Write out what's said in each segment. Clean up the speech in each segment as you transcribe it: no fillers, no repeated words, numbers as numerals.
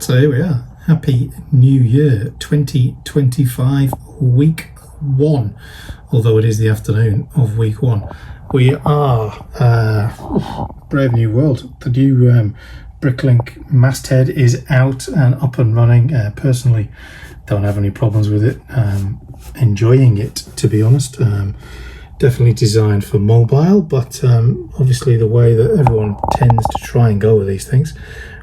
So here we are. Happy New Year 2025, week one. Although it is the afternoon of week one. We are Brave New World. The new Bricklink masthead is out and up and running. Personally, don't have any problems with it. Enjoying it, to be honest. Definitely designed for mobile, but obviously the way that everyone tends to try and go with these things.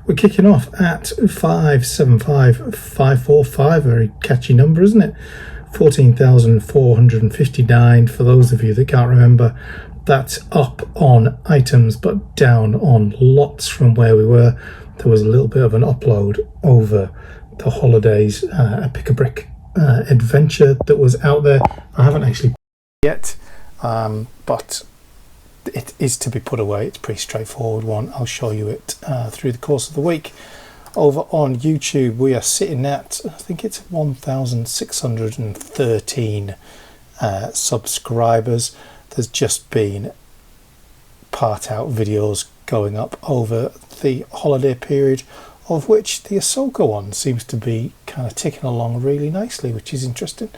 We're kicking off at 575,545, very catchy number, isn't it? 14,459 for those of you that can't remember. That's up on items but down on lots from where we were. There was a little bit of an upload over the holidays, a pick a brick adventure that was out there. I haven't actually yet, but it is to be put away. It's a pretty straightforward one. I'll show you it through the course of the week. Over on YouTube we are sitting at, I think it's 1,613 subscribers. There's just been part out videos going up over the holiday period, of which the Ahsoka one seems to be kind of ticking along really nicely, which is interesting.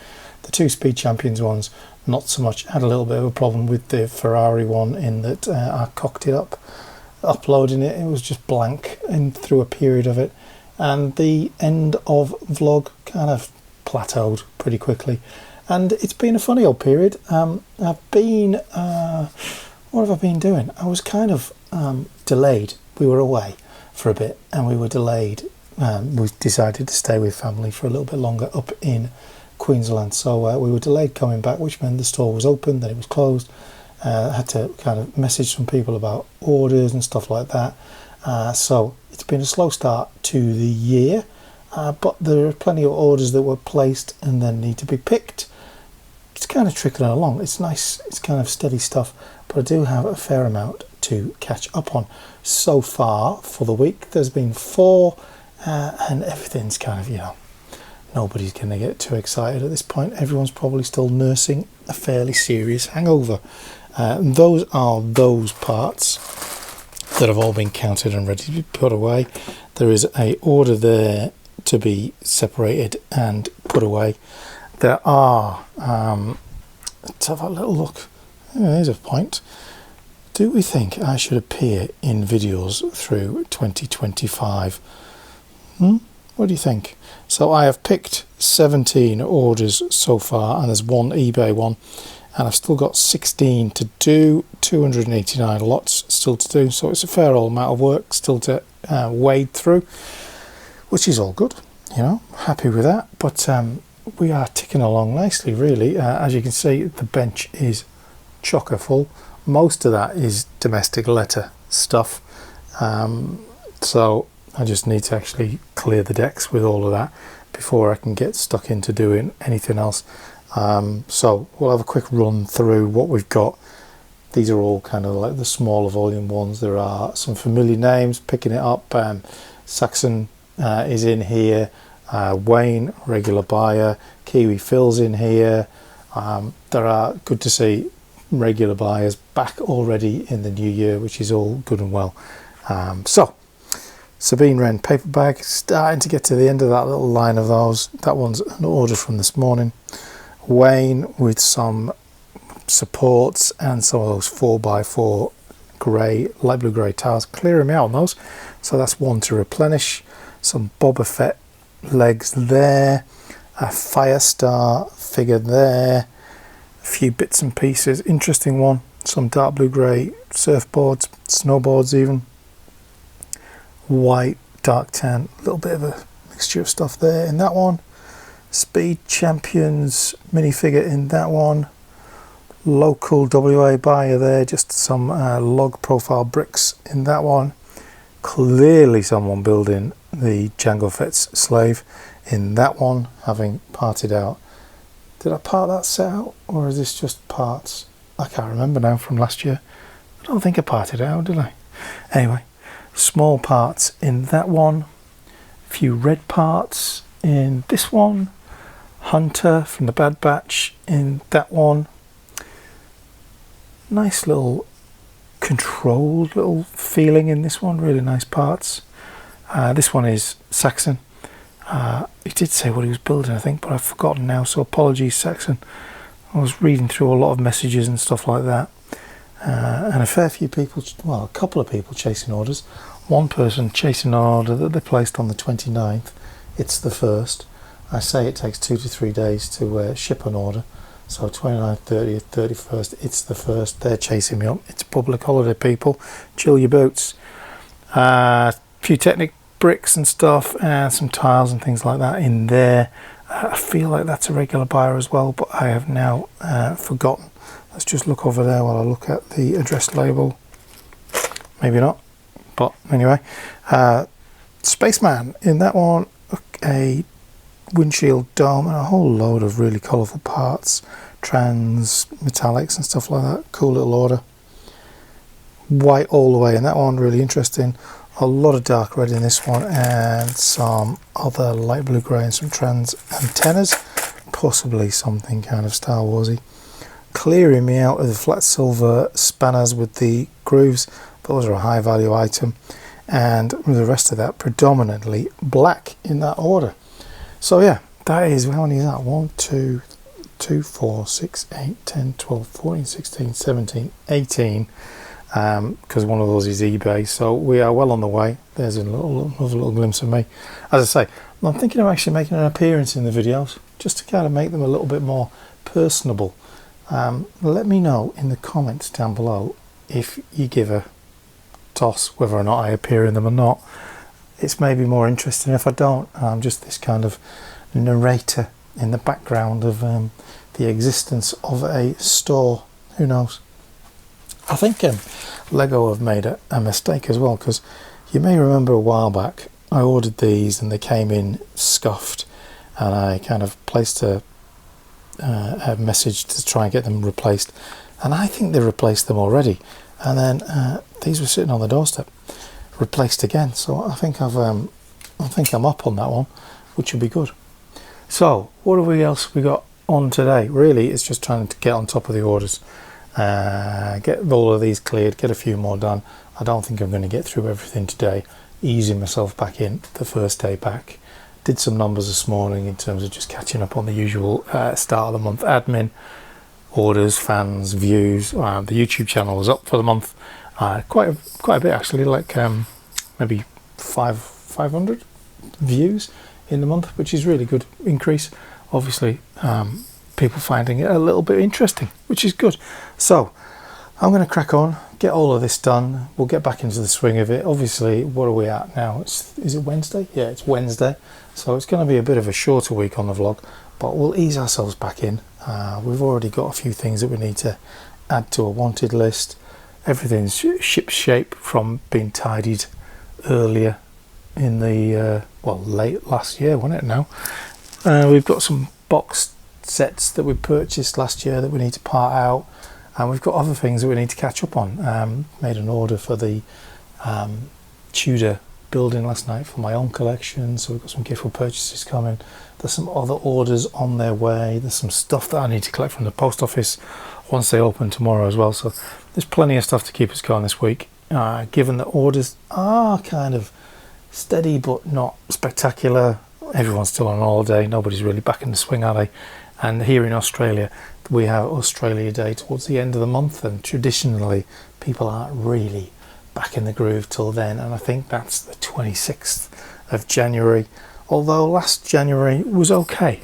The two Speed Champions ones, not so much. Had a little bit of a problem with the Ferrari one in that I cocked it up. Uploading it, it was just blank and through a period of it. And the end of vlog kind of plateaued pretty quickly. And it's been a funny old period. I've been, what have I been doing? I was kind of delayed. We were away for a bit and we were delayed. We decided to stay with family for a little bit longer up in Queensland, so we were delayed coming back, which meant the store was open, then it was closed. I had to kind of message some people about orders and stuff like that. So it's been a slow start to the year, but there are plenty of orders that were placed and then need to be picked. It's kind of trickling along. It's nice, it's kind of steady stuff, but I do have a fair amount to catch up on. So far for the week there's been 4 and everything's kind of, you know, nobody's going to get too excited at this point. Everyone's probably still nursing a fairly serious hangover. Those are those parts that have all been counted and ready to be put away. There is a order there to be separated and put away. There are, let's have a little look. There's a point. Do we think I should appear in videos through 2025? What do you think? So I have picked 17 orders so far, and there's one eBay one, and I've still got 16 to do, 289 lots still to do, so it's a fair old amount of work still to wade through, which is all good, you know, happy with that. But we are ticking along nicely, really. As you can see, the bench is chocker full. Most of that is domestic letter stuff, so I just need to actually clear the decks with all of that before I can get stuck into doing anything else. So we'll have a quick run through what we've got. These are all kind of like the smaller volume ones. There are some familiar names picking it up. Saxon is in here. Wayne, regular buyer. Kiwi Phil's in here. There are, good to see, regular buyers back already in the new year, which is all good and well. So Sabine Wren paper bag, starting to get to the end of that little line of those. That one's an order from this morning. Wayne with some supports and some of those 4x4 grey, light blue grey tiles, clearing me out on those. So that's one to replenish. Some Boba Fett legs there, a Firestar figure there, a few bits and pieces. Interesting one. Some dark blue grey surfboards, snowboards even. White, dark tan, a little bit of a mixture of stuff there in that one. Speed Champions minifigure in that one. Local WA buyer there, just some log profile bricks in that one. Clearly someone building the Jango Fett's slave in that one, having parted out. Did I part that set out, or is this just parts? I can't remember now from last year. I don't think I parted it out, did I? Anyway, small parts in that one, a few red parts in this one, Hunter from the Bad Batch in that one. Nice little controlled little feeling in this one, really nice parts. This one is Saxon. He did say what he was building, I think, but I've forgotten now, so apologies, Saxon. I was reading through a lot of messages and stuff like that, and a fair few people, well, a couple of people chasing orders. One person chasing an order that they placed on the 29th. It's the 1st. I say it takes 2 to 3 days to ship an order, so 29th, 30th, 31st, it's the 1st. They're chasing me up. It's a public holiday, people. Chill your boots. A few Technic bricks and stuff, and some tiles and things like that in there. I feel like that's a regular buyer as well, but I have now forgotten. Let's just look over there while I look at the address label. Maybe not, but anyway. Spaceman in that one, a windshield dome and a whole load of really colourful parts, trans, metallics and stuff like that. Cool little order. White all the way in that one, really interesting. A lot of dark red in this one, and some other light blue grey and some trans antennas, possibly something kind of Star Warsy. Clearing me out of the flat silver spanners with the grooves. Those are a high value item, and with the rest of that predominantly black in that order. So yeah, that is, how many is that? 1, 2, 2, 4, 6, 8, 10, 12, 14, 16, 17, 18. Because one of those is eBay, so we are well on the way. There's another little glimpse of me. As I say, I'm thinking of actually making an appearance in the videos, just to kind of make them a little bit more personable. Let me know in the comments down below if you give a toss whether or not I appear in them or not. It's maybe more interesting if I don't. I'm just this kind of narrator in the background of the existence of a store. Who knows? I think Lego have made a mistake as well, because you may remember a while back I ordered these and they came in scuffed, and I kind of placed a message to try and get them replaced, and I think they replaced them already, and then these were sitting on the doorstep, replaced again. So I think I'm up on that one, which would be good. So what else we got on today? Really, it's just trying to get on top of the orders. Get all of these cleared, get a few more done. I don't think I'm going to get through everything today. Easing myself back in the first day back. Did some numbers this morning in terms of just catching up on the usual start of the month admin, orders, fans, views. The YouTube channel was up for the month, quite a bit actually, like maybe 500 views in the month, which is really good increase. Obviously people finding it a little bit interesting, which is good. So I'm going to crack on, get all of this done. We'll get back into the swing of it. Obviously, what are we at now? Is it Wednesday? Yeah, it's Wednesday. So it's going to be a bit of a shorter week on the vlog, but we'll ease ourselves back in. We've already got a few things that we need to add to a wanted list. Everything's ship shape from being tidied earlier in the, late last year, wasn't it now? We've got some box sets that we purchased last year that we need to part out, and we've got other things that we need to catch up on. Made an order for the Tudor building last night for my own collection, so we've got some giftable purchases coming. There's some other orders on their way. There's some stuff that I need to collect from the post office once they open tomorrow as well, so there's plenty of stuff to keep us going this week. Given that orders are kind of steady but not spectacular, everyone's still on holiday, nobody's really back in the swing, are they? And here in Australia, we have Australia Day towards the end of the month, and traditionally people aren't really back in the groove till then, and I think that's the 26th of January, although last January was okay.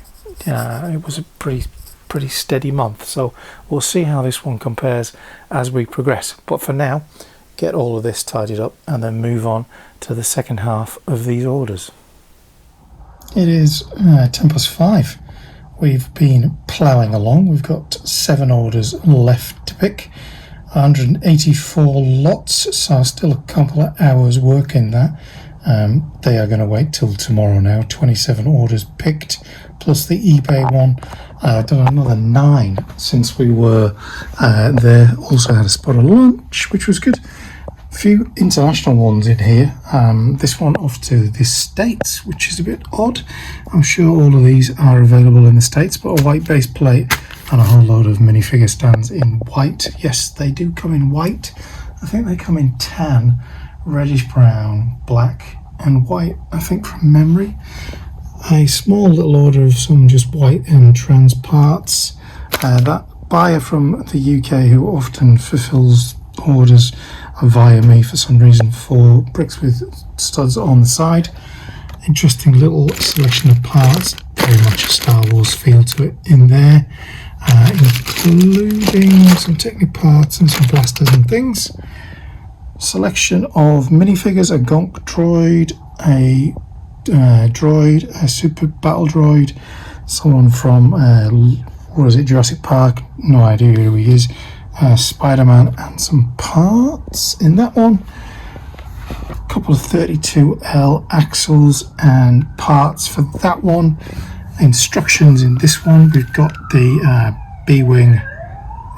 It was a pretty steady month, so we'll see how this one compares as we progress. But for now, get all of this tidied up and then move on to the second half of these orders. It is 5:10. We've been ploughing along. We've got 7 orders left to pick, 184 lots, so still a couple of hours work in that. They are going to wait till tomorrow now. 27 orders picked, plus the eBay one. Done another 9 since we were there. Also had a spot of lunch, which was good. Few international ones in here. This one off to the States, which is a bit odd. I'm sure all of these are available in the States, but a white base plate and a whole load of minifigure stands in white. Yes, they do come in white. I think they come in tan, reddish brown, black, and white, I think from memory. A small little order of some just white and trans parts. That buyer from the UK who often fulfills orders via me for some reason for bricks with studs on the side. Interesting little selection of parts, very much a Star Wars feel to it in there, including some Technic parts and some blasters and things. Selection of minifigures, a Gonk droid, a droid, a super battle droid, someone from what is it, Jurassic Park, no idea who he is, Spider-Man, and some parts in that one. A couple of 32L axles and parts for that one. Instructions in this one, we've got the B-Wing,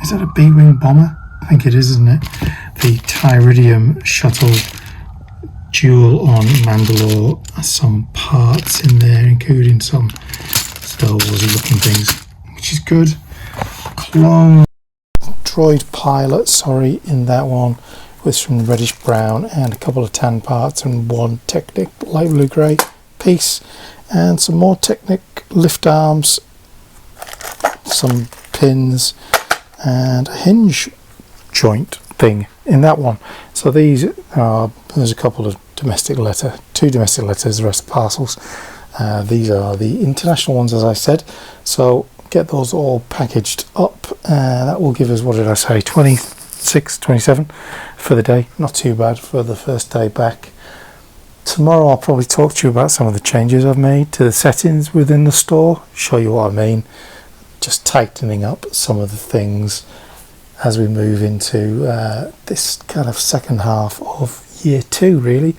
is that a B-Wing bomber? I think it is, isn't it? The Tyridium shuttle dual on Mandalore, some parts in there, including some Star Warsy looking things, which is good. Clone droid pilot, sorry, in that one, with some reddish brown and a couple of tan parts and one Technic light blue grey piece, and some more Technic lift arms, some pins, and a hinge joint thing in that one. So these are, there's a couple of two domestic letters, the rest parcels. These are the international ones, as I said, so get those all packaged up. That will give us, what did I say, 26, 27 for the day. Not too bad for the first day back. Tomorrow I'll probably talk to you about some of the changes I've made to the settings within the store, show you what I mean, just tightening up some of the things as we move into this kind of second half of year 2, really.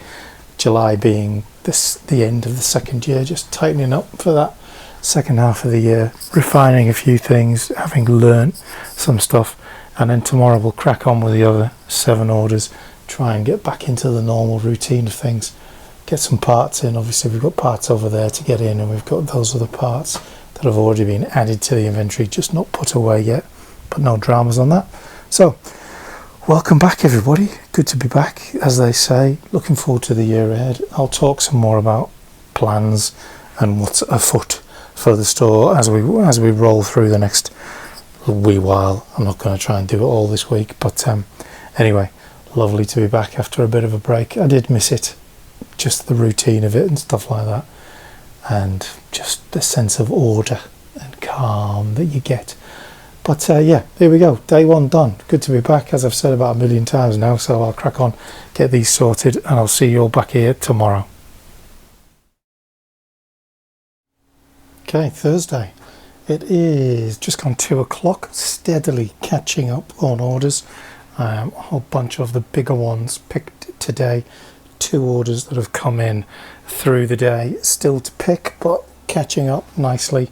July being the end of the second year, just tightening up for that second half of the year, refining a few things, having learnt some stuff, and then tomorrow we'll crack on with the other 7 orders, try and get back into the normal routine of things, get some parts in. Obviously we've got parts over there to get in, and we've got those other parts that have already been added to the inventory, just not put away yet, but no dramas on that. So welcome back, everybody, good to be back, as they say. Looking forward to the year ahead. I'll talk some more about plans and what's afoot for the store as we roll through the next wee while. I'm not going to try and do it all this week, but anyway, lovely to be back after a bit of a break. I did miss it, just the routine of it and stuff like that, and just the sense of order and calm that you get. But yeah, here we go, day 1 done. Good to be back, as I've said about a million times now, so I'll crack on, get these sorted, and I'll see you all back here tomorrow. Okay, Thursday. It is just gone 2 o'clock, steadily catching up on orders. A whole bunch of the bigger ones picked today. 2 orders that have come in through the day, still to pick, but catching up nicely,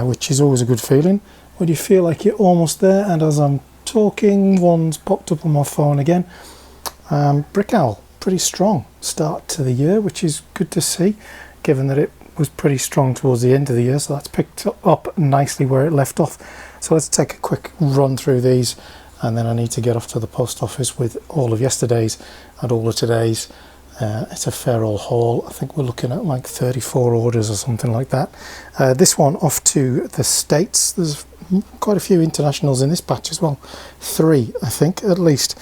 which is always a good feeling when you feel like you're almost there. And as I'm talking, one's popped up on my phone again. Brickowl, pretty strong start to the year, which is good to see, given that it was pretty strong towards the end of the year, so that's picked up nicely where it left off. So let's take a quick run through these, and then I need to get off to the post office with all of yesterday's and all of today's. It's a fair old haul. I think we're looking at like 34 orders or something like that. This one off to the States. There's quite a few internationals in this batch as well, 3 I think at least,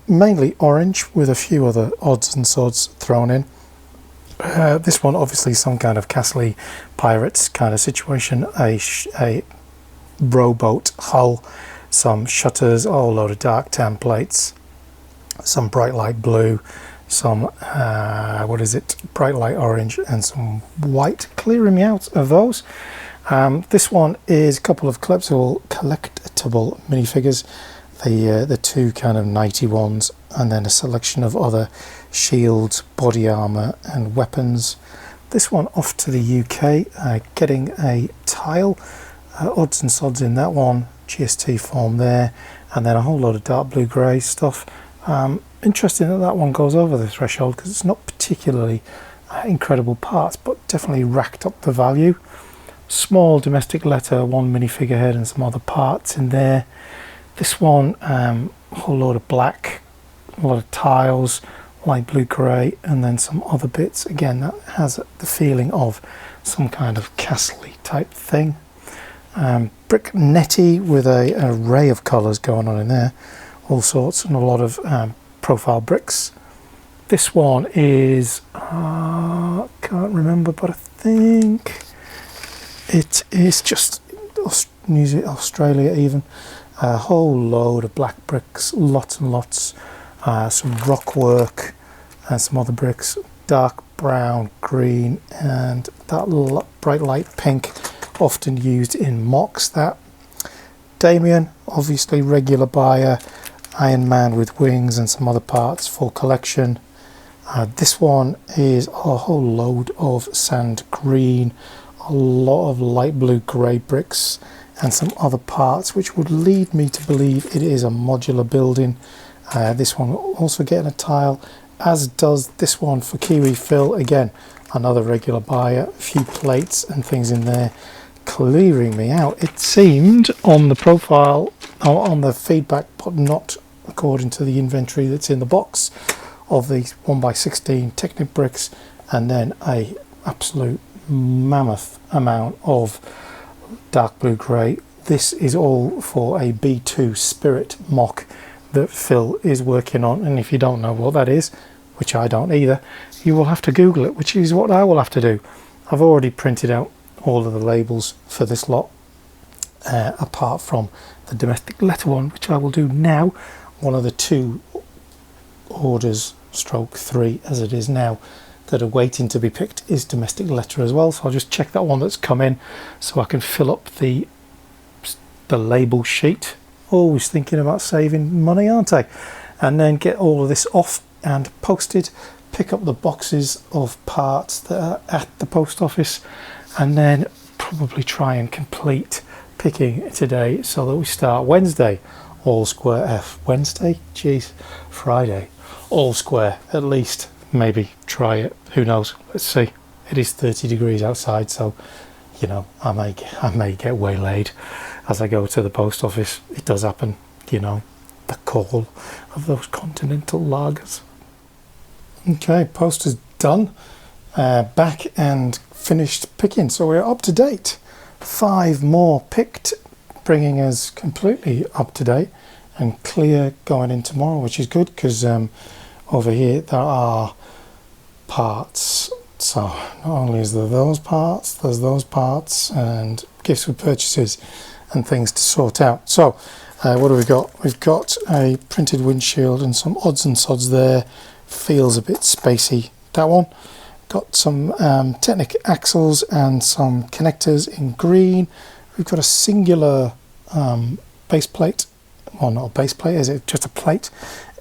mainly orange with a few other odds and sods thrown in. This one obviously some kind of Castle Pirates kind of situation, a rowboat hull, some shutters, a whole load of dark tan plates, some bright light blue, some bright light orange, and some white, clearing me out of those. This one is a couple of collectible minifigures, the 2 kind of knighty ones, and then a selection of other shields, body armor and weapons. This one off to the UK, getting a tile, odds and sods in that one, GST form there, and then a whole load of dark blue grey stuff. Interesting that one goes over the threshold, because it's not particularly incredible parts, but definitely racked up the value. Small domestic letter, 1 minifigure head and some other parts in there. This one, a whole load of black, a lot of tiles, light blue grey, and then some other bits. Again, that has the feeling of some kind of castle-y type thing. Brick netty with an array of colours going on in there, all sorts, and a lot of profile bricks. This one is, can't remember, but I think it is just Australia even. A whole load of black bricks, lots and lots, some rock work and some other bricks, dark brown, green, and that bright light pink, often used in mocks. That Damien, obviously regular buyer, Iron Man with wings and some other parts for collection. This one is a whole load of sand green, a lot of light blue grey bricks and some other parts, which would lead me to believe it is a modular building. This one also getting a tile, as does this one for Kiwi Phil. Again, another regular buyer, a few plates and things in there, clearing me out. It seemed on the profile, or on the feedback, but not according to the inventory that's in the box, of these 1x16 Technic bricks, and then a absolute mammoth amount of dark blue grey. This is all for a B2 Spirit mock that Phil is working on, and if you don't know what that is, which I don't either, you will have to Google it, which is what I will have to do. I've already printed out all of the labels for this lot, apart from the domestic letter one, which I will do now. One of the two orders stroke 3 as it is now that are waiting to be picked is domestic letter as well, so I'll just check that one that's come in so I can fill up the label sheet. Always thinking about saving money, aren't I? And then get all of this off and posted, pick up the boxes of parts that are at the post office, and then probably try and complete picking today so that we start Wednesday all square F. Wednesday? Jeez. Friday all square at least. Maybe try it, who knows, let's see. It is 30 degrees outside, so you know, I may get waylaid as I go to the post office. It does happen, you know, the call of those continental lagers. Okay, post is done, back and finished picking, so we're up to date. 5 more picked, bringing us completely up to date and clear going in tomorrow, which is good, because over here there are parts. So not only is there those parts, there's those parts and gifts with purchases and things to sort out. So what do we got? We've got a printed windshield and some odds and sods there. Feels a bit spacey, that one. Got some Technic axles and some connectors in green. We've got a singular base plate. Well, not a base plate, is it? Just a plate.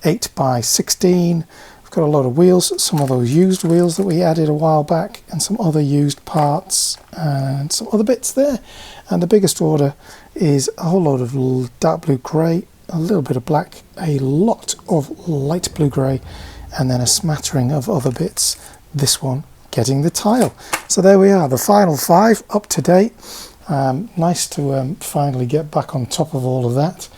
8x16. We've got a lot of wheels, some of those used wheels that we added a while back, and some other used parts and some other bits there. And the biggest order is a whole load of dark blue grey, a little bit of black, a lot of light blue grey, and then a smattering of other bits. This one getting the tile. So there we are, the final 5 up to date. Nice to finally get back on top of all of that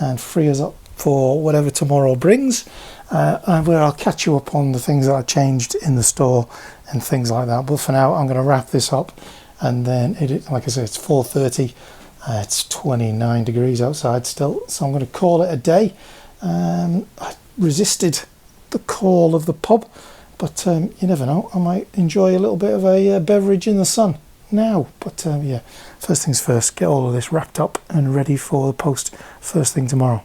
and free us up for whatever tomorrow brings, and where I'll catch you up on the things that I changed in the store and things like that. But for now, I'm going to wrap this up, and then like I said, it's 4:30. It's 29 degrees outside still, so I'm going to call it a day. I resisted the call of the pub, but you never know, I might enjoy a little bit of a beverage in the sun now. But yeah, first things first, get all of this wrapped up and ready for the post first thing tomorrow.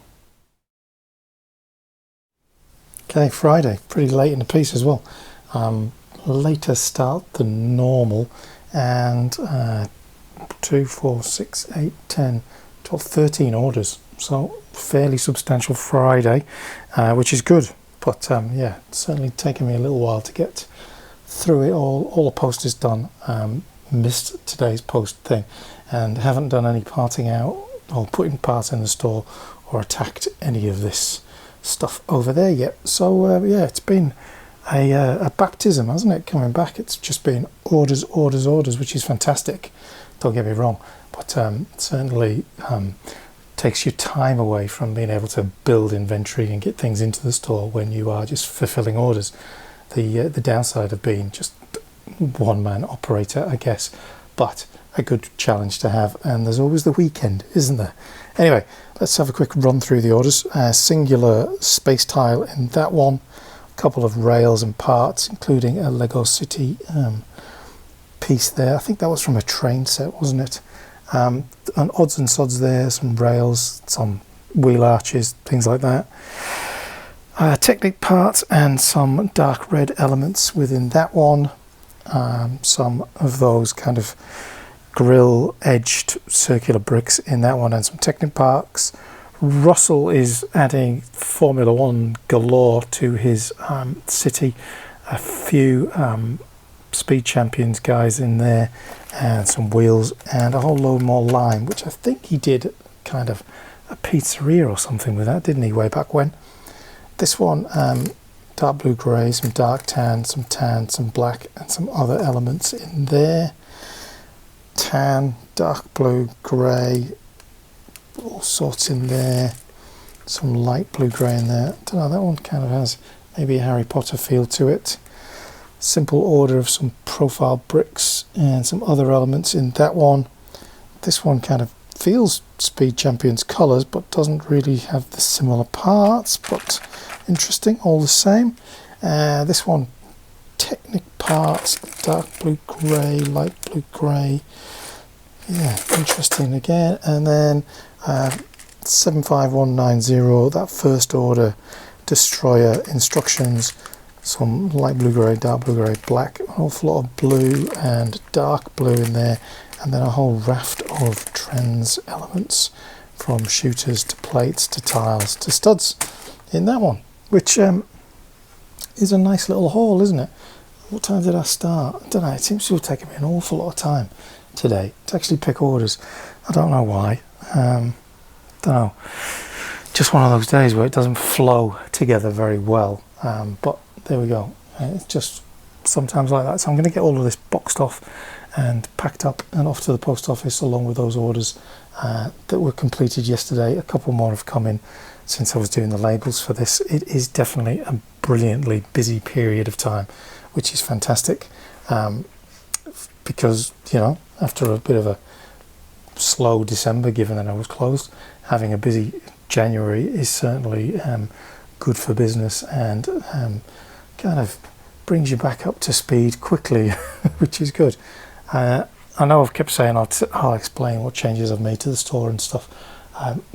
Okay, Friday, pretty late in the piece as well. Later start than normal, and 2, 4, 6, 8, 10, 12, 13 orders. So fairly substantial Friday, which is good. But yeah, it's certainly taken me a little while to get through it all. All the post is done. Missed today's post thing, and haven't done any parting out or putting parts in the store or attacked any of this stuff over there yet. So yeah, it's been a baptism, hasn't it, coming back? It's just been orders, which is fantastic, don't get me wrong, but certainly takes your time away from being able to build inventory and get things into the store when you are just fulfilling orders. The downside of being just one-man operator, I guess, but a good challenge to have. And there's always the weekend, isn't there? Anyway, let's have a quick run through the orders. Singular space tile in that one, a couple of rails and parts, including a Lego City piece there. I think that was from a train set, wasn't it? And odds and sods there, some rails, some wheel arches, things like that. Technic parts and some dark red elements within that one. Some of those kind of grill edged circular bricks in that one, and some Technic parts. Russell is adding Formula One galore to his city. A few Speed Champions guys in there, and some wheels, and a whole load more lime, which I think he did kind of a pizzeria or something with that, didn't he, way back when? This one, dark blue grey, some dark tan, some black, and some other elements in there. Tan, dark blue, grey, all sorts in there. Some light blue grey in there. I don't know, that one kind of has maybe a Harry Potter feel to it. Simple order of some profile bricks and some other elements in that one. This one kind of feels Speed Champions colours, but doesn't really have the similar parts, but interesting all the same. This one, Technic parts, dark blue grey, light blue grey. Yeah, interesting again. And then 75190, that first order destroyer instructions, some light blue grey, dark blue grey, black, an awful lot of blue and dark blue in there, and then a whole raft of trends elements from shooters to plates to tiles to studs in that one, which is a nice little haul, isn't it? What time did I start? I don't know, it seems to have taken me an awful lot of time today to actually pick orders. I don't know why. Don't know. Just one of those days where it doesn't flow together very well. But there we go. It's just sometimes like that. So I'm going to get all of this boxed off and packed up and off to the post office, along with those orders that were completed yesterday. A couple more have come in since I was doing the labels for this. It is definitely a brilliantly busy period of time, which is fantastic, because, you know, after a bit of a slow December, given that I was closed, having a busy January is certainly good for business, and kind of brings you back up to speed quickly, which is good. I know I've kept saying I'll explain what changes I've made to the store and stuff,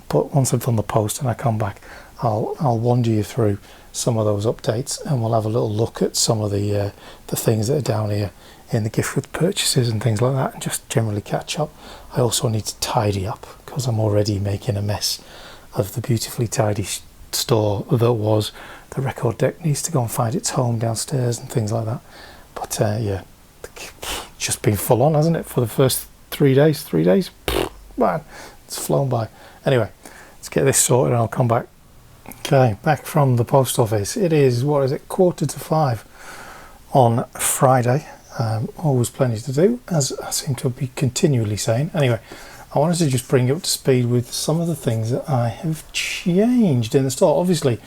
but once I've done the post and I come back, I'll wander you through some of those updates, and we'll have a little look at some of the things that are down here in the gift with purchases and things like that, and just generally catch up. I also need to tidy up because I'm already making a mess of the beautifully tidy store that was. The record deck needs to go and find its home downstairs and things like that. But yeah, it's just been full on, hasn't it, for the first 3 days? 3 days? Man, it's flown by. Anyway, let's get this sorted and I'll come back. Okay, back from the post office. It is, what is it, 4:45 on Friday. Always plenty to do, as I seem to be continually saying. Anyway, I wanted to just bring you up to speed with some of the things that I have changed in the store. Obviously,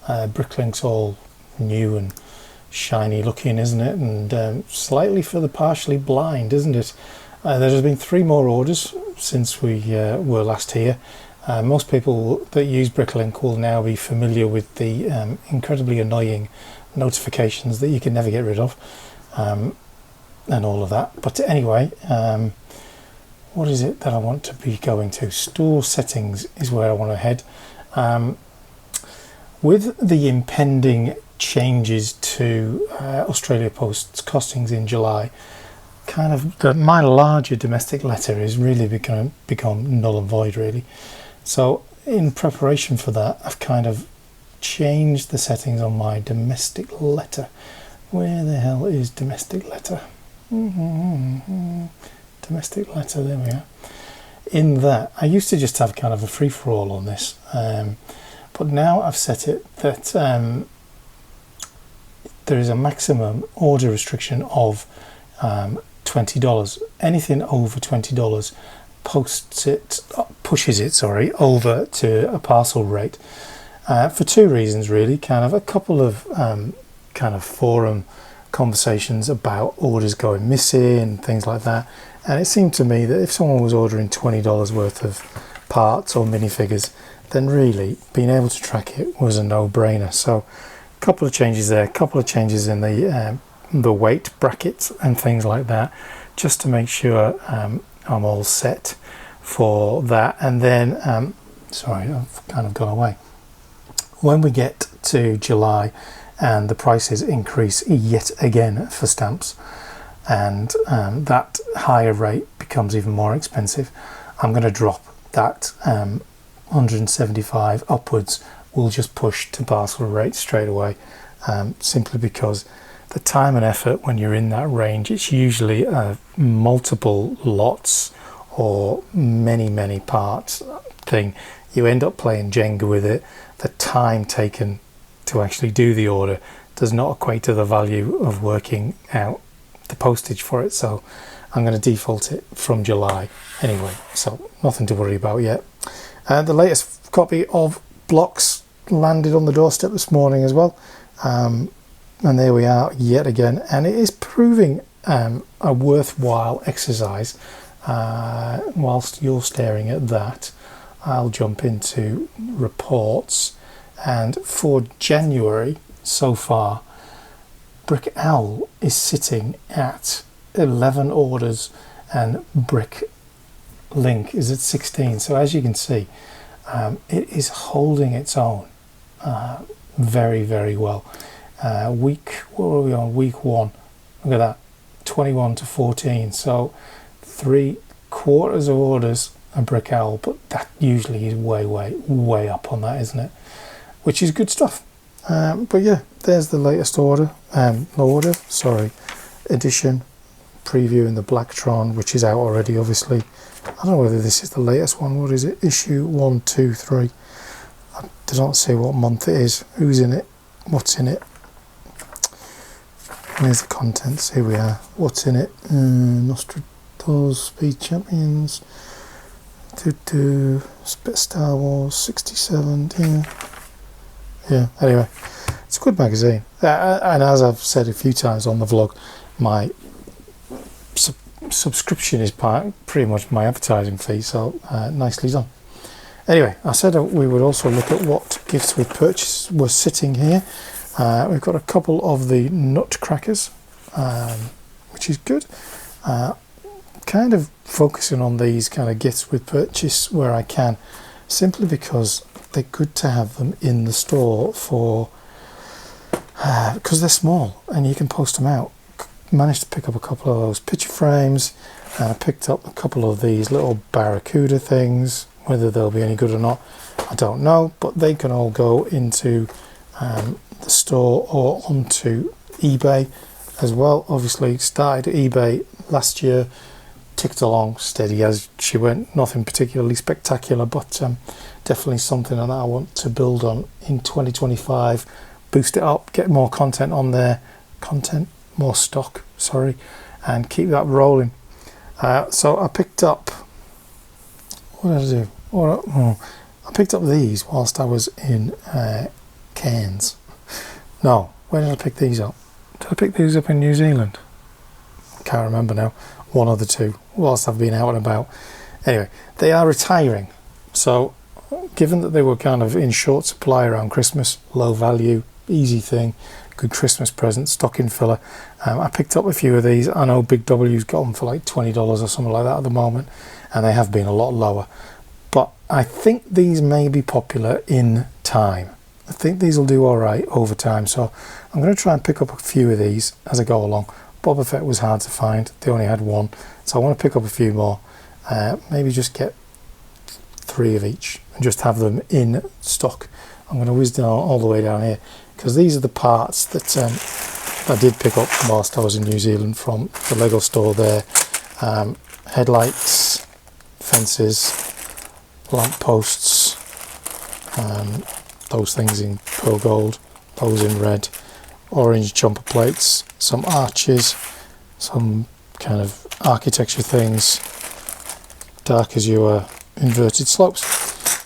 Bricklink's all new and shiny looking, isn't it? And slightly for the partially blind, isn't it? There's been 3 more orders since we were last here. Most people that use Bricklink will now be familiar with the incredibly annoying notifications that you can never get rid of, and all of that. But anyway, what is it that I want to be going to? Store settings is where I want to head. With the impending changes to Australia Post's costings in July, kind of my larger domestic letter is really become null and void, really. So in preparation for that, I've kind of changed the settings on my domestic letter. Where the hell is domestic letter? Domestic letter, there we are. In that, I used to just have kind of a free-for-all on this, but now I've set it that there is a maximum order restriction of $20. Anything over $20 pushes it, sorry, over to a parcel rate for two reasons really. Kind of a couple of kind of forum conversations about orders going missing and things like that, and it seemed to me that if someone was ordering $20 worth of parts or minifigures, then really being able to track it was a no-brainer. So a couple of changes there, a couple of changes in the weight brackets and things like that, just to make sure I'm all set for that. And then sorry, I've kind of gone away. When we get to July and the prices increase yet again for stamps, and that higher rate becomes even more expensive, I'm going to drop that 175 upwards. We'll just push to parcel rate straight away, simply because the time and effort when you're in that range, it's usually multiple lots or many parts thing. You end up playing Jenga with it. The time taken to actually do the order does not equate to the value of working out the postage for it. So I'm going to default it from July anyway, so nothing to worry about yet. The latest copy of Blocks landed on the doorstep this morning as well, and there we are yet again, and it is proving a worthwhile exercise. Whilst you're staring at that, I'll jump into reports, and for January so far, Brickowl is sitting at 11 orders and Bricklink is at 16. So as you can see, it is holding its own very well. What were we on? Week 1, look at that, 21 to 14. So 3/4 of orders a Brickowl, but that usually is way up on that, isn't it? Which is good stuff. But yeah, there's the latest edition preview in the Blacktron, which is out already, obviously. I don't know whether this is the latest one. What is it? Issue 1, 2, 3. I do not say what month it is, who's in it, what's in it. There's the contents. Here we are. What's in it? Nostradamus, Speed Champions, Star Wars 67. Yeah. Anyway, it's a good magazine, and as I've said a few times on the vlog, my subscription is pretty much my advertising fee, so nicely done. Anyway, I said we would also look at what gifts with purchase were sitting here. We've got a couple of the nutcrackers, which is good. Kind of focusing on these kind of gifts with purchase where I can, simply because they're good to have them in the store for because they're small and you can post them out. Managed to pick up a couple of those picture frames, and I picked up a couple of these little barracuda things. Whether they'll be any good or not, I don't know, but they can all go into the store or onto eBay as well. Obviously started at eBay last year, ticked along steady as she went, nothing particularly spectacular, but definitely something that I want to build on in 2025, boost it up, get more content on there, more stock, sorry, and keep that rolling. So I picked up, what did I do? I picked up these whilst I was in Cairns. No, where did I pick these up? Did I pick these up in New Zealand? Can't remember now. One of the two, whilst I've been out and about. Anyway, they are retiring. So given that they were kind of in short supply around Christmas, low value, easy thing, good Christmas present, stocking filler, I picked up a few of these. I know Big W's got them for like $20 or something like that at the moment, and they have been a lot lower. But I think these may be popular in time. I think these will do all right over time, so I'm going to try and pick up a few of these as I go along. Boba Fett was hard to find, they only had one, so I want to pick up a few more, maybe just get 3 of each and just have them in stock. I'm going to whiz down all the way down here, because these are the parts that I did pick up whilst I was in New Zealand from the Lego store there. Headlights, fences, lamp posts, those things in pearl gold, those in red, orange jumper plates, some arches, some kind of architecture things, dark as your inverted slopes.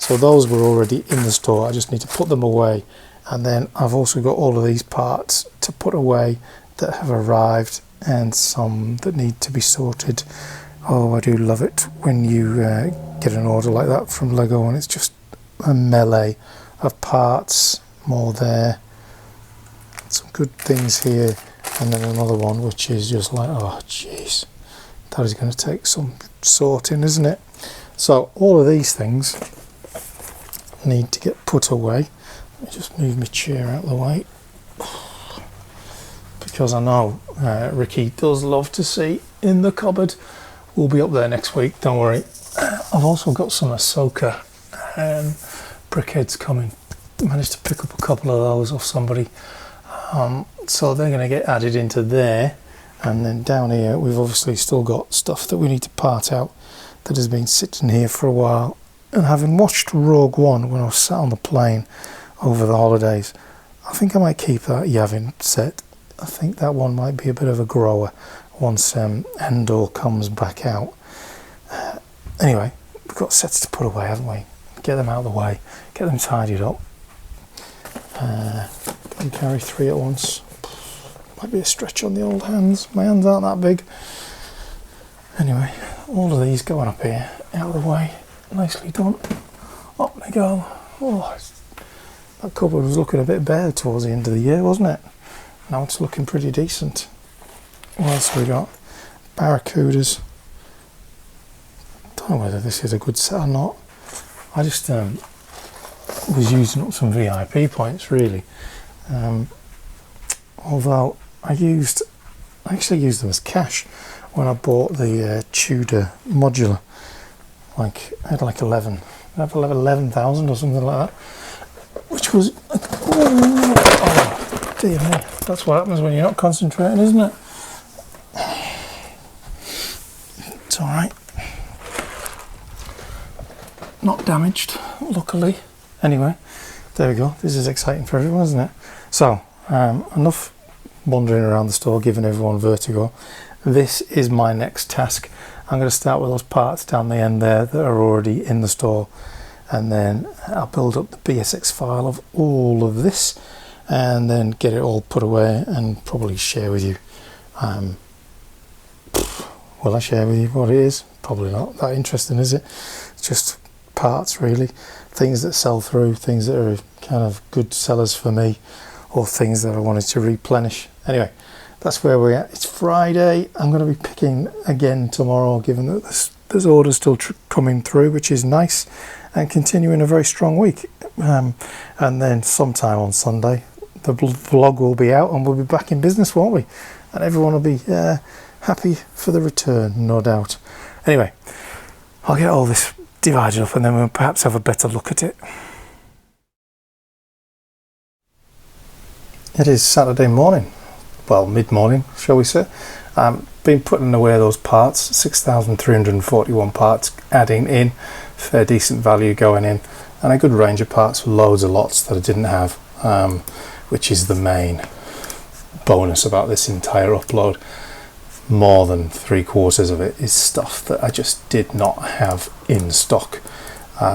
So those were already in the store. I just need to put them away, and then I've also got all of these parts to put away that have arrived, and some that need to be sorted. Oh, I do love it when you get an order like that from Lego and it's just a melee of parts. More there, some good things here, and then another one which is just like, oh jeez, that is going to take some sorting, isn't it? So all of these things need to get put away. Let me just move my chair out of the way, because I know Ricky does love to see in the cupboard. We'll be up there next week, don't worry. I've also got some Ahsoka brickheads coming. Managed to pick up a couple of those off somebody, so they're going to get added into there. And then down here we've obviously still got stuff that we need to part out that has been sitting here for a while. And having watched Rogue One when I was sat on the plane over the holidays, I think I might keep that Yavin set. I think that one might be a bit of a grower once Endor comes back out. Anyway, we've got sets to put away, haven't we? Get them out of the way, get them tidied up. Can carry 3 at once. Might be a stretch on the old hands. My hands aren't that big. Anyway, all of these going up here, out of the way. Nicely done. Up they go. Oh, that cupboard was looking a bit bare towards the end of the year, wasn't it? Now it's looking pretty decent. What else have we got? Barracudas. Don't know whether this is a good set or not. I just was using up some VIP points really. Although I actually used them as cash when I bought the Tudor modular. Like I had like 11,000 or something like that, which was oh dear me, that's what happens when you're not concentrating, isn't it? It's all right, not damaged, luckily. Anyway, there we go. This is exciting for everyone, isn't it? So enough wandering around the store giving everyone vertigo. This is my next task. I'm going to start with those parts down the end there that are already in the store, and then I'll build up the BSX file of all of this and then get it all put away and probably share with you. Will I share with you what it is? Probably not that interesting, is it? It's just parts really, things that sell through, things that are kind of good sellers for me, or things that I wanted to replenish. Anyway, that's where we're at. It's Friday. I'm going to be picking again tomorrow, given that there's orders still coming through, which is nice, and continuing a very strong week. And then sometime on Sunday, the vlog will be out and we'll be back in business, won't we? And everyone will be happy for the return, no doubt. Anyway, I'll get all this divided up and then we'll perhaps have a better look at it. It is Saturday morning. Well, mid-morning, shall we say. Been putting away those parts, 6,341 parts adding in, fair decent value going in, and a good range of parts, loads of lots that I didn't have, which is the main bonus about this entire upload. More than 3/4 of it is stuff that I just did not have in stock,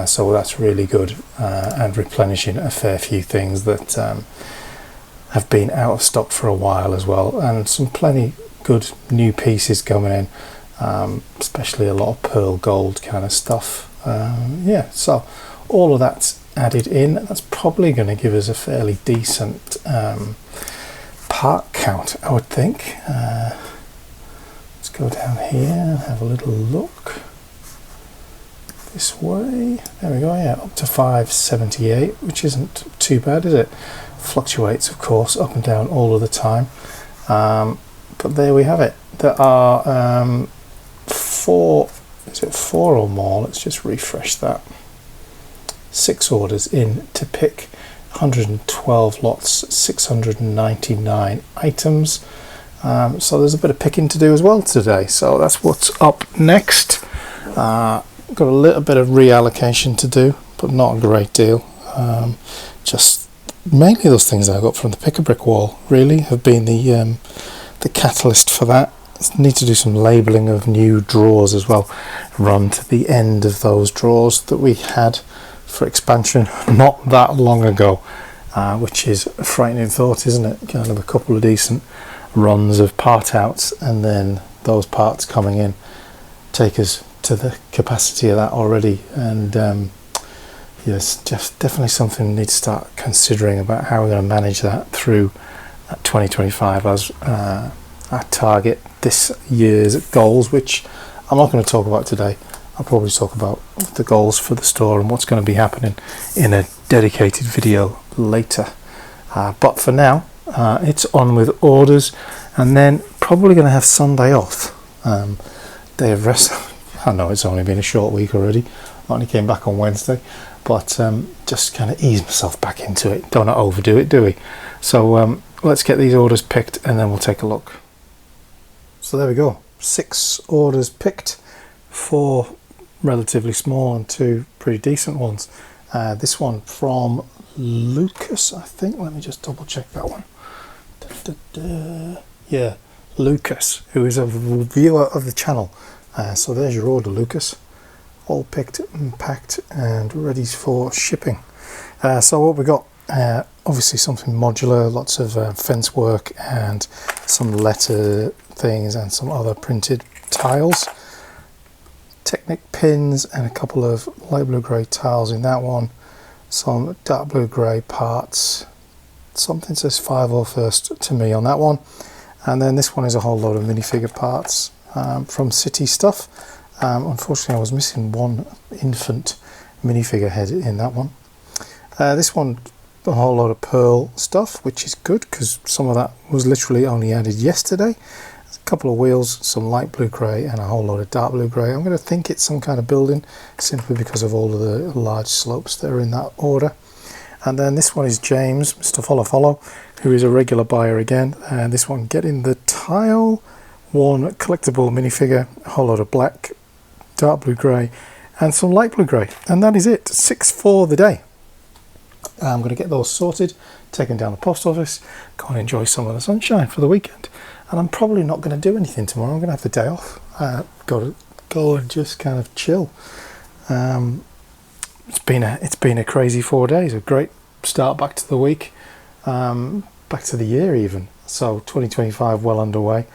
so that's really good, and replenishing a fair few things that have been out of stock for a while as well, and some plenty good new pieces coming in, especially a lot of pearl gold kind of stuff. Yeah, so all of that's added in. That's probably going to give us a fairly decent part count, I would think. Let's go down here and have a little look this way. There we go. Yeah, up to 578, which isn't too bad, is it? Fluctuates of course up and down all of the time, but there we have it. There are 4 or more, let's just refresh that, 6 orders in to pick, 112 lots, 699 items, so there's a bit of picking to do as well today, so that's what's up next. Got a little bit of reallocation to do, but not a great deal. Just mainly those things I got from the pick-a-brick wall really have been the catalyst for that. need to do some labeling of new drawers as well. Run to the end of those drawers that we had for expansion not that long ago, which is a frightening thought, isn't it? Kind of a couple of decent runs of part outs, and then those parts coming in take us to the capacity of that already. And yes, just definitely something we need to start considering about how we're going to manage that through 2025 as our target this year's goals, which I'm not going to talk about today. I'll probably talk about the goals for the store and what's going to be happening in a dedicated video later. But for now, it's on with orders, and then probably going to have Sunday off. Day of rest. I know it's only been a short week already. I only came back on Wednesday, but just kind of ease myself back into it. Don't overdo it, do we? So let's get these orders picked, and then we'll take a look. So there we go. 6 orders picked, 4 relatively small and 2 pretty decent ones. This one from Lucas, I think. Let me just double check that one. Yeah, Lucas, who is a viewer of the channel. So there's your order, Lucas. All picked and packed and ready for shipping. So what we got, obviously something modular, lots of fence work and some letter things and some other printed tiles. Technic pins and a couple of light blue grey tiles in that one. Some dark blue grey parts. Something says 501st to me on that one. And then this one is a whole load of minifigure parts from City Stuff. Unfortunately, I was missing one infant minifigure head in that one. This one, a whole load of pearl stuff, which is good because some of that was literally only added yesterday. A couple of wheels, some light blue grey and a whole load of dark blue grey. I'm going to think it's some kind of building simply because of all of the large slopes that are in that order. And then this one is James, Mr. Follow, who is a regular buyer again. And this one getting the tile, one collectible minifigure, a whole load of black, dark blue grey and some light blue grey. And that is it, 6 for the day. I'm going to get those sorted, taken down the post office, go and enjoy some of the sunshine for the weekend. And I'm probably not going to do anything tomorrow. I'm going to have the day off. Got to go and just kind of chill. It's been a crazy 4 days. A great start back to the week, back to the year even. So 2025 well underway.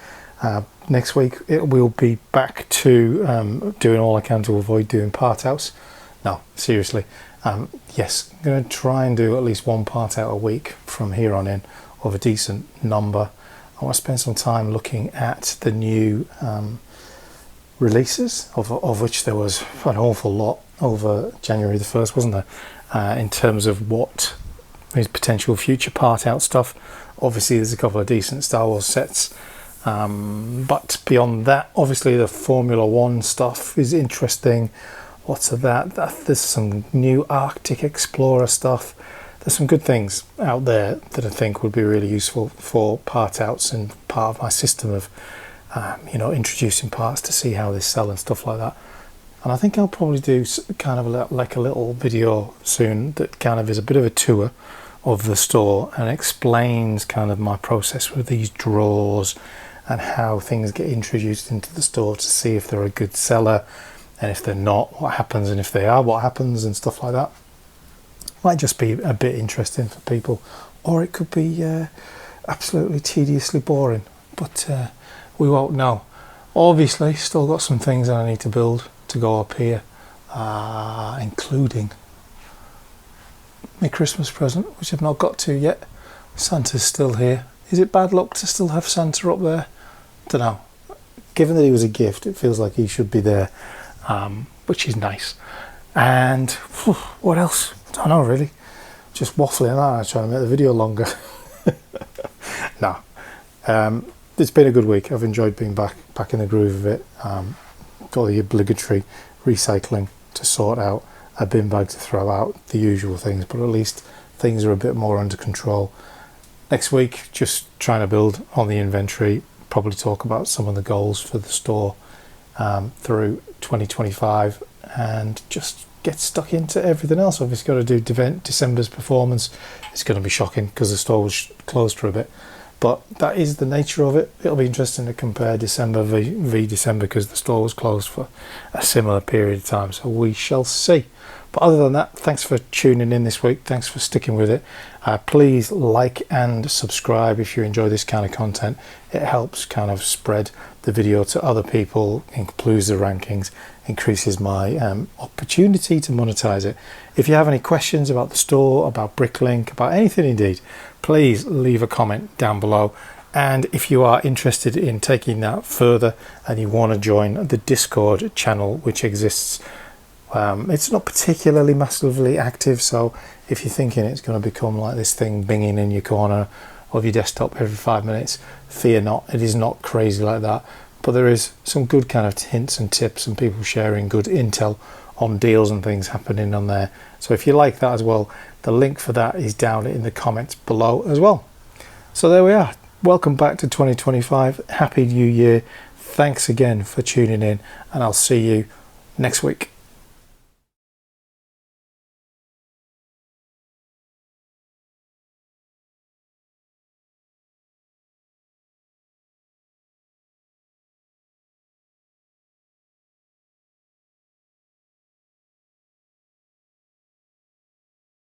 Next week it will be back to doing all I can to avoid doing part outs. No, seriously. Yes, I'm going to try and do at least 1 part out a week from here on in, of a decent number. I want to spend some time looking at the new releases, of which there was an awful lot over January the 1st, wasn't there? In terms of what is potential future part out stuff. Obviously there's a couple of decent Star Wars sets, but beyond that, obviously the Formula 1 stuff is interesting. Lots of that. There's some new Arctic Explorer stuff. There's some good things out there that I think would be really useful for part outs and part of my system of introducing parts to see how they sell and stuff like that. And I think I'll probably do kind of like a little video soon that kind of is a bit of a tour of the store and explains kind of my process with these drawers and how things get introduced into the store to see if they're a good seller, and if they're not, what happens, and if they are, what happens, and stuff like that. Might just be a bit interesting for people, or it could be absolutely tediously boring, but we won't know. Obviously still got some things that I need to build to go up here, including my Christmas present, which I've not got to yet. Santa's still here. Is it bad luck to still have Santa up there? Don't know. Given that he was a gift, it feels like he should be there, which is nice. And what else? I don't know really. Just waffling on, trying to make the video longer. No. It's been a good week. I've enjoyed being back in the groove of it. Got the obligatory recycling to sort out, a bin bag to throw out, the usual things, but at least things are a bit more under control. Next week, just trying to build on the inventory, probably talk about some of the goals for the store through 2025, and just get stuck into everything else. Obviously got to do December's performance. It's going to be shocking because the store was closed for a bit, But that is the nature of it. It'll be interesting to compare December v December, because the store was closed for a similar period of time, so we shall see. But other than that, thanks for tuning in this week. Thanks for sticking with it. Please like and subscribe if you enjoy this kind of content. It helps kind of spread the video to other people, improves the rankings, increases my opportunity to monetize it. If you have any questions about the store, about Bricklink, about anything indeed, please leave a comment down below. And if you are interested in taking that further and you want to join the Discord channel, which exists, it's not particularly massively active, so if you're thinking it's going to become like this thing binging in your corner of your desktop every 5 minutes, fear not, it is not crazy like that. But there is some good kind of hints and tips and people sharing good intel on deals and things happening on there. So if you like that as well, the link for that is down in the comments below as well. So there we are. Welcome back to 2025. Happy New Year. Thanks again for tuning in, and I'll see you next week.